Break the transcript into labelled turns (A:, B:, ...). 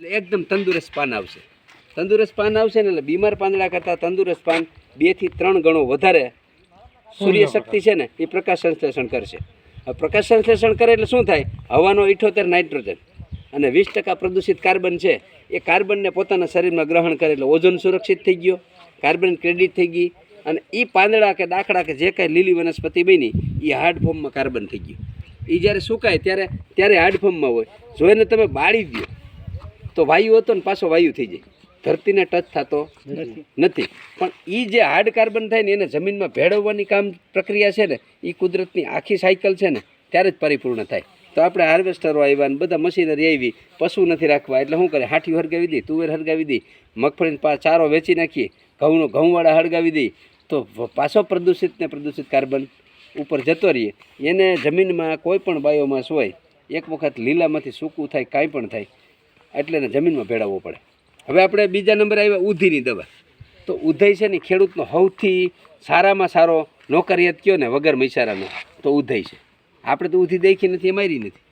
A: એકદમ તંદુરસ્ત પાન આવશે. તંદુરસ્ત પાન આવશે ને એટલે બીમાર પાંદડા કરતાં તંદુરસ્ત પાન 2 થી 3 ગણો વધારે સૂર્યશક્તિ છે ને એ પ્રકાશ સંશ્લેષણ કરશે. પ્રકાશ સંશ્લેષણ કરે એટલે શું થાય? હવાનો 78 નાઇટ્રોજન અને 20% પ્રદૂષિત કાર્બન છે એ કાર્બનને પોતાના શરીરમાં ગ્રહણ કરે એટલે ઓઝોન સુરક્ષિત થઈ ગયો, કાર્બન ક્રેડિટ થઈ ગઈ અને એ પાંદડા કે દાખલા કે જે કાંઈ લીલી વનસ્પતિ બની એ હાર્ડ ફોર્મમાં કાર્બન થઈ ગયું. એ જ્યારે સુકાય ત્યારે હાર્ડ ફોર્મમાં હોય. જો એને તમે બાળી દો તો વાયુ હતો ને પાછો વાયુ થઈ જાય, ધરતીને ટચ થતો નથી. પણ એ જે હાર્ડ કાર્બન થાય ને એને જમીનમાં ભેળવવાની કામ પ્રક્રિયા છે ને એ કુદરતની આખી સાયકલ છે ને ત્યારે જ પરિપૂર્ણ થાય. તો આપણે હાર્વેસ્ટરો આવ્યા ને બધા મશીનરી આવી, પશુ નથી રાખવા એટલે શું કરે? હાઠીઓ હરગાવી દઈ, તુવેર હરગાવી દઈ, મગફળીને ચારો વેચી નાખીએ, ઘઉંવાળા હળગાવી દઈ તો પાછો પ્રદૂષિત કાર્બન ઉપર જતો રહીએ. એને જમીનમાં કોઈ પણ બાયોમાસ હોય એક વખત લીલામાંથી સૂકું થાય કાંઈ પણ થાય એટલે એને જમીનમાં ભેળવવો પડે. હવે આપણે બીજા નંબરે આવ્યા ઉધઈની દવા. તો ઉધઈ છે ને ખેડૂતનો સૌથી સારામાં સારો નોકરિયાત કયો ને વગર મૈસારાનો તો ઉધઈ છે. આપણે તો ઉધી દેખી નથી, એ મારી નથી.